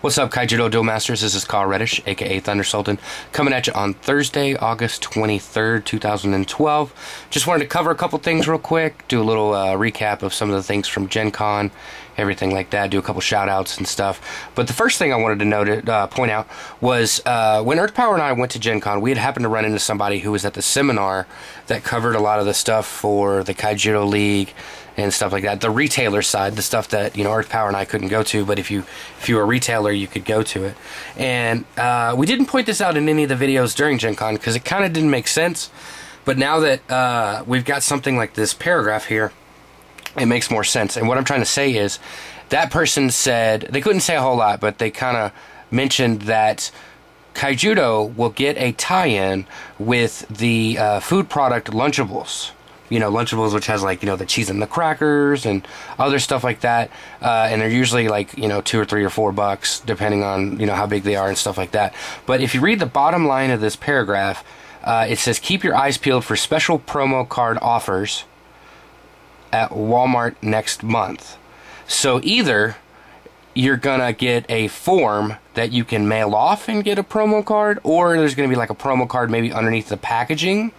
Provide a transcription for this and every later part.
What's up, KAIJUDO Duel Masters? This is Carl Reddish, aka Thunder Sultan, coming at you on Thursday, August 23rd, 2012. Just wanted to cover a couple things real quick, do a little recap of some of the things from Gen Con, everything like that, do a couple shout outs and stuff. But the first thing I wanted to point out was when Earth Power and I went to Gen Con, we had happened to run into somebody who was at the seminar that covered a lot of the stuff for the KAIJUDO League and stuff like that. The retailer side, the stuff that, you know, Earth Power and I couldn't go to, but if you were a retailer, you could go to it. And we didn't point this out in any of the videos during Gen Con because it kind of didn't make sense. But now that we've got something like this paragraph here, it makes more sense. And what I'm trying to say is that person said, they couldn't say a whole lot, but they kind of mentioned that KAIJUDO will get a tie-in with the food product Lunchables. You know, Lunchables, which has, like, you know, the cheese and the crackers and other stuff like that. And they're usually, like, you know, $2 or $3 or $4, depending on, you know, how big they are and stuff like that. But if you read the bottom line of this paragraph, it says, keep your eyes peeled for special promo card offers at Walmart next month. So either you're gonna get a form that you can mail off and get a promo card, or there's gonna be like a promo card maybe underneath the packaging.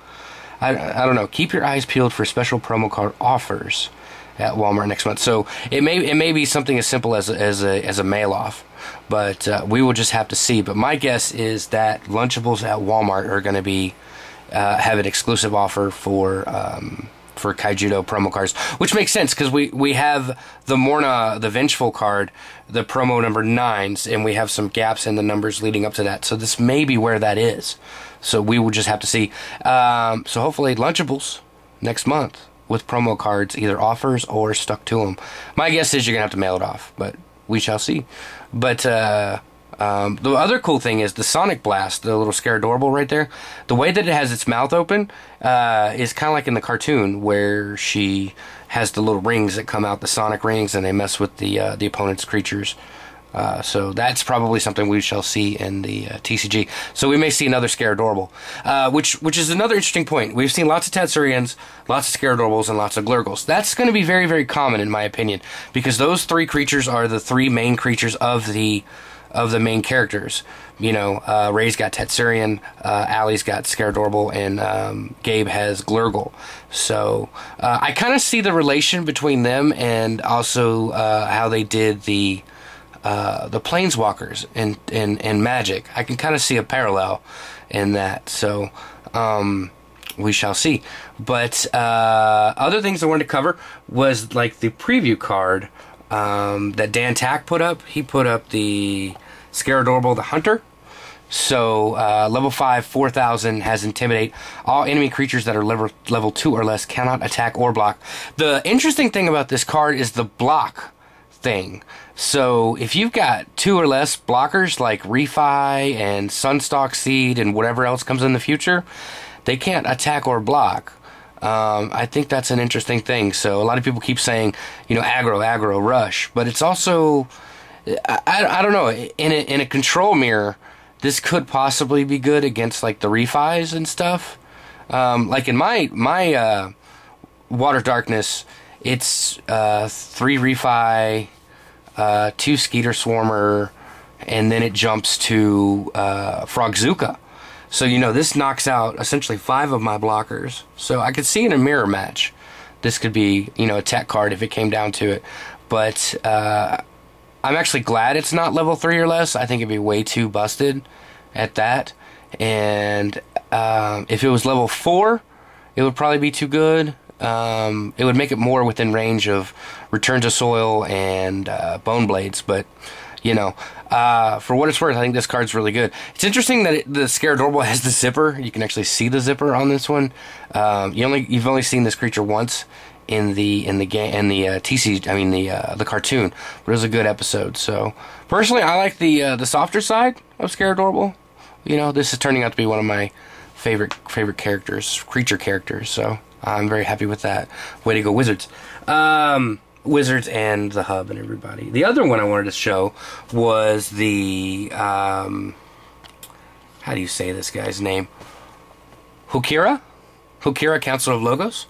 I don't know. Keep your eyes peeled for special promo card offers at Walmart next month. So it may be something as simple as a mail off, but we will just have to see. But my guess is that Lunchables at Walmart are going to be have an exclusive offer for KAIJUDO promo cards, which makes sense because we have the Morna the Vengeful card, the promo number 9s, and we have some gaps in the numbers leading up to that. So this may be where that is. So we will just have to see. So hopefully Lunchables next month with promo cards, either offers or stuck to them. My guess is you're going to have to mail it off, but we shall see. But the other cool thing is the Sonic Blast, the little Scaradorable right there. The way that it has its mouth open is kind of like in the cartoon where she has the little rings that come out, the Sonic rings, and they mess with the opponent's creatures. So that's probably something we shall see in the TCG. So we may see another Scaradorable, which is another interesting point. We've seen lots of Tatsurians, lots of Scaradorbles, and lots of Glurgles. That's going to be very, very common in my opinion, because those three creatures are the three main creatures of the main characters. You know, Ray's got Tatsurian, Allie's got Scaradorable, and Gabe has Glurgle. So I kind of see the relation between them and also how they did the Planeswalkers in Magic. I can kind of see a parallel in that. So we shall see. But other things I wanted to cover was like the preview card that Dan Tack put up. He put up the Scaradorable the Hunter. So level 5, 4,000 has Intimidate. All enemy creatures that are level 2 or less cannot attack or block. The interesting thing about this card is the block thing. So if you've got 2 or less blockers like Refi and Sunstalk Seed and whatever else comes in the future, they can't attack or block. I think that's an interesting thing. So a lot of people keep saying, you know, aggro, rush, but it's also, I don't know, in a control mirror, this could possibly be good against like the Refis and stuff. Like in my Water Darkness, it's 3 Refi, 2 Skeeter Swarmer, and then it jumps to Frogzuka. So, you know, this knocks out essentially 5 of my blockers. So I could see in a mirror match, this could be, you know, a tech card if it came down to it. But I'm actually glad it's not level 3 or less. I think it'd be way too busted at that. And if it was level 4, it would probably be too good. It would make it more within range of Return to Soil and Bone Blades, but you know, for what it's worth, I think this card's really good. It's interesting that the Scaradorable has the zipper. You can actually see the zipper on this one. You've only seen this creature once in the cartoon, but it was a good episode. So personally, I like the softer side of Scaradorable. You know, this is turning out to be one of my favorite creature characters. So I'm very happy with that. Way to go, Wizards. Wizards and the Hub and everybody. The other one I wanted to show was the, how do you say this guy's name? Hukira Council of Logos.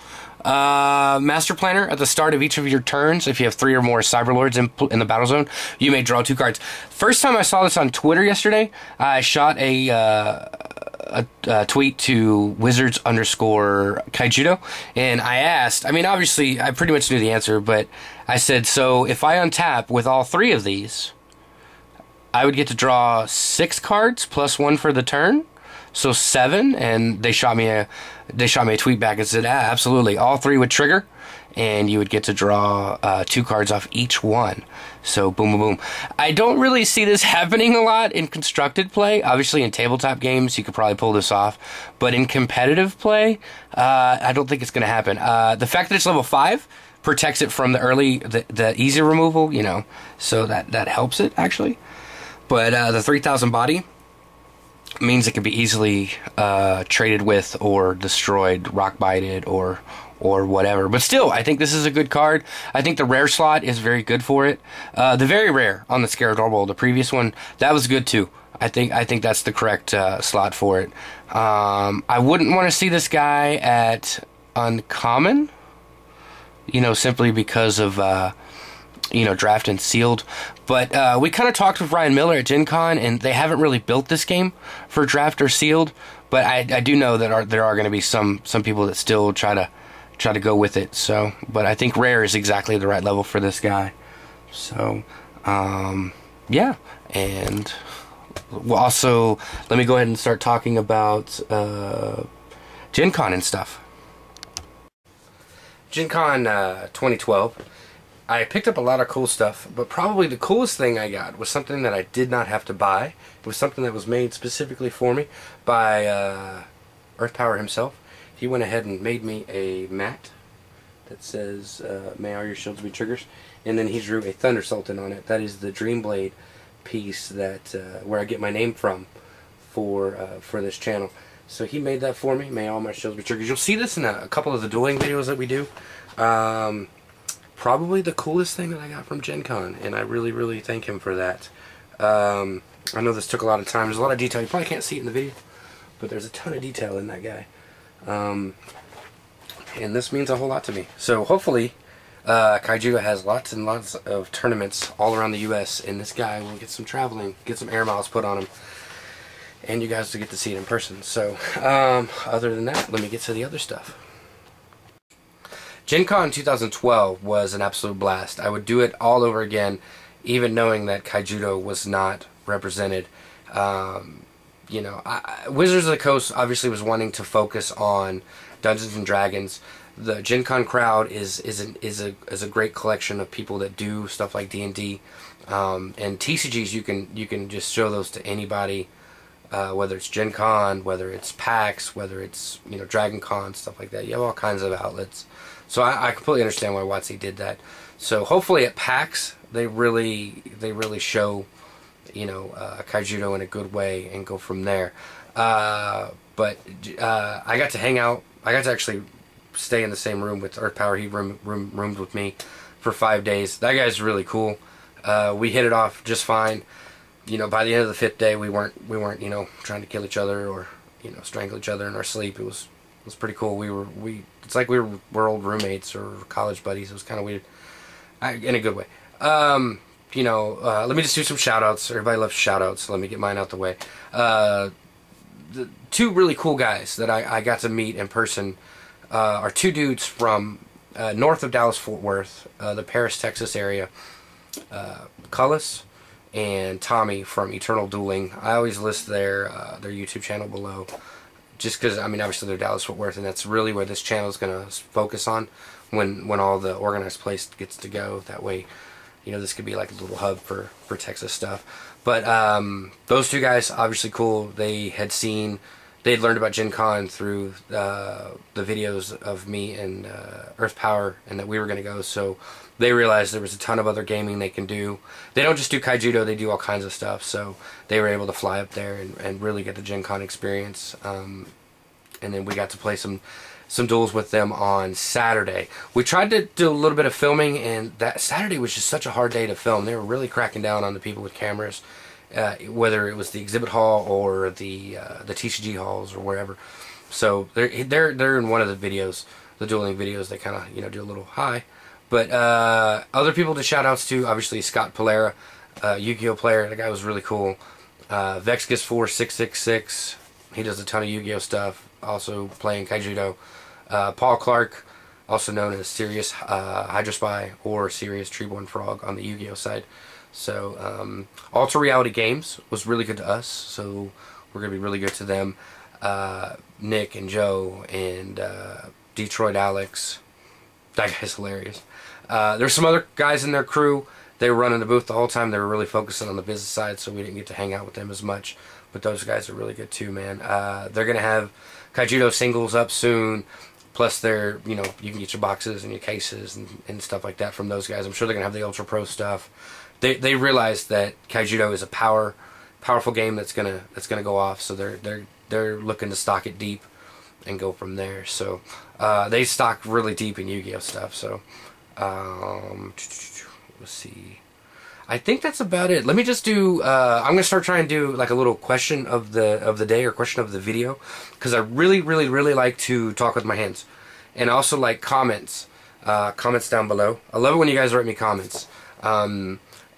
Master Planner, at the start of each of your turns, if you have 3 or more Cyberlords in the battle zone, you may draw 2 cards. First time I saw this on Twitter yesterday, I shot a tweet to Wizards_KAIJUDO, and I asked, I mean, obviously, I pretty much knew the answer, but I said, so if I untap with all 3 of these, I would get to draw 6 cards plus 1 for the turn, so 7. And they shot me a tweet back and said, absolutely, all 3 would trigger, and you would get to draw 2 cards off each one. So boom, boom, boom. I don't really see this happening a lot in constructed play. Obviously, in tabletop games, you could probably pull this off, but in competitive play, I don't think it's going to happen. The fact that it's level 5 protects it from the easy removal, you know, so that helps it actually. But the 3,000 body means it can be easily traded with or destroyed, rock bited, or whatever. But still, I think this is a good card. I think the rare slot is very good for it. The very rare on the Scaradorable, the previous one, that was good too. I think that's the correct slot for it. I wouldn't want to see this guy at uncommon, you know, simply because of you know, draft and sealed. But we kind of talked with Ryan Miller at Gen Con, and they haven't really built this game for draft or sealed. But I do know that there are going to be some people that still try to go with it. So, but I think rare is exactly the right level for this guy. So, yeah. And we'll also, let me go ahead and start talking about Gen Con and stuff. Gen Con 2012. I picked up a lot of cool stuff, but probably the coolest thing I got was something that I did not have to buy. It was something that was made specifically for me by Earth Power himself. He went ahead and made me a mat that says, may all your shields be triggers. And then he drew a Thunder Sultan on it. That is the Dreamblade piece that where I get my name from for this channel. So he made that for me. May all my shields be triggers. You'll see this in a couple of the dueling videos that we do. Probably the coolest thing that I got from Gen Con, and I really, really thank him for that. I know this took a lot of time. There's a lot of detail. You probably can't see it in the video, but there's a ton of detail in that guy. And this means a whole lot to me. So hopefully, KAIJUDO has lots and lots of tournaments all around the U.S., and this guy will get some traveling, get some air miles put on him, and you guys will get to see it in person. So, other than that, let me get to the other stuff. Gen Con 2012 was an absolute blast. I would do it all over again, even knowing that KAIJUDO was not represented. You know, Wizards of the Coast obviously was wanting to focus on Dungeons and Dragons. The Gen Con crowd is a great collection of people that do stuff like D&D, and TCGs. You can just show those to anybody, whether it's Gen Con, whether it's PAX, whether it's, you know, Dragon Con, stuff like that. You have all kinds of outlets. So I completely understand why WotC did that. So hopefully at PAX they really show, you know, KAIJUDO in a good way and go from there. But I got to hang out. I got to actually stay in the same room with Earth Power. He roomed with me for 5 days. That guy's really cool. We hit it off just fine. You know, by the end of the 5th day, we weren't you know, trying to kill each other or, you know, strangle each other in our sleep. It was pretty cool. It's like we're old roommates or college buddies. It was kind of weird, in a good way. You know, let me just do some shout outs. Everybody loves shout outs, so let me get mine out the way. The 2 really cool guys that I got to meet in person are 2 dudes from north of Dallas-Fort Worth, the Paris, Texas area. Cullis and Tommy from Eternal Dueling. I always list their YouTube channel below, just because, I mean, obviously they're Dallas-Fort Worth, and that's really where this channel is going to focus on when all the organized play gets to go. That way, you know, this could be like a little hub for Texas stuff. But those 2 guys, obviously cool. They'd learned about Gen Con through the videos of me and Earth Power, and that we were going to go. So they realized there was a ton of other gaming they can do. They don't just do KAIJUDO, they do all kinds of stuff. So they were able to fly up there and really get the Gen Con experience. And then we got to play some duels with them on Saturday. We tried to do a little bit of filming, and that Saturday was just such a hard day to film. They were really cracking down on the people with cameras, whether it was the exhibit hall or the TCG halls or wherever. So they're in one of the videos. the dueling videos, they kind of, you know, do a little high. But other people to shout outs to, obviously Scott Polera, Yu-Gi-Oh player. The guy was really cool. VexGis4666, he does a ton of Yu-Gi-Oh stuff, also playing KAIJUDO. Paul Clark, also known as Serious Hydrospy or Serious Treeborn Frog on the Yu-Gi-Oh side. So Alter Reality Games was really good to us, so we're going to be really good to them. Nick and Joe and Detroit Alex, that guy's hilarious. There's some other guys in their crew. They were running the booth the whole time. They were really focusing on the business side, so we didn't get to hang out with them as much. But those guys are really good too, man. They're going to have KAIJUDO singles up soon. Plus, they're, you know, you can get your boxes and your cases and stuff like that from those guys. I'm sure they're going to have the Ultra Pro stuff. They realize that KAIJUDO is a powerful game that's gonna go off. So they're looking to stock it deep and go from there. So they stock really deep in Yu-Gi-Oh stuff. So let's see. I think that's about it. Let me just do. I'm gonna start trying to do like a little question of the day or question of the video, because I really like to talk with my hands, and also like comments down below. I love it when you guys write me comments.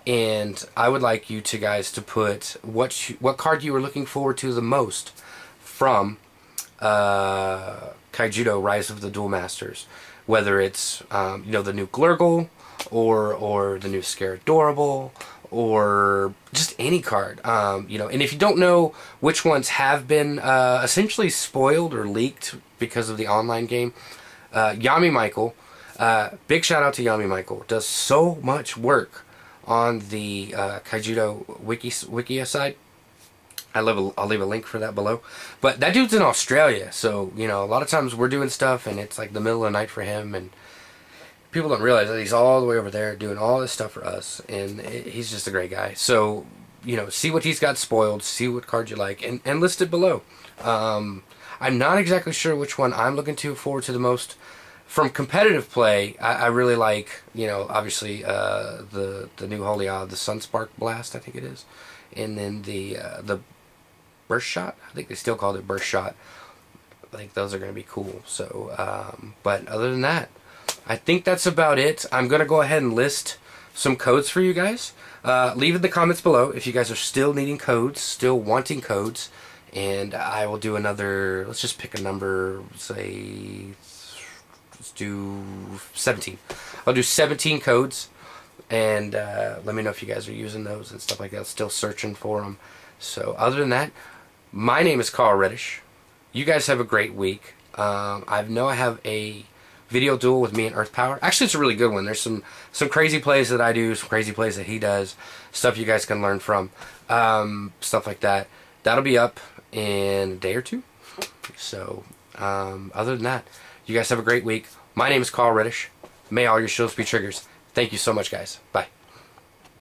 And I would like you guys to put what card you were looking forward to the most from KAIJUDO Rise of the Duel Masters. Whether it's you know, the new Glurgle, or the new Scaradorable, or just any card. You know, and if you don't know which ones have been essentially spoiled or leaked because of the online game, Yami Michael, big shout out to Yami Michael, does so much work on the KAIJUDO wiki side. I'll leave a link for that below. But that dude's in Australia, so you know, a lot of times we're doing stuff and it's like the middle of the night for him, and people don't realize that he's all the way over there doing all this stuff for us, and he's just a great guy. So, you know, see what he's got spoiled, see what card you like, and list it below. I'm not exactly sure which one I'm looking forward to the most. From competitive play, I really like, you know, obviously the new Holy Odd, the Sunspark Blast, I think it is, and then the Burst Shot. I think they still called it Burst Shot. I think those are going to be cool. So, but other than that, I think that's about it. I'm going to go ahead and list some codes for you guys. Leave in the comments below if you guys are still needing codes, still wanting codes, and I will do another. Let's just pick a number, say. Let's do 17. I'll do 17 codes, and let me know if you guys are using those and stuff like that. Still searching for them. So other than that, my name is Carl Reddish. You guys have a great week. I know I have a video duel with me and Earth Power. Actually, it's a really good one. There's some crazy plays that I do, some crazy plays that he does, stuff you guys can learn from, stuff like that. That'll be up in a day or two. So other than that, you guys have a great week. My name is Carl Reddish. May all your shields be triggers. Thank you so much, guys. Bye.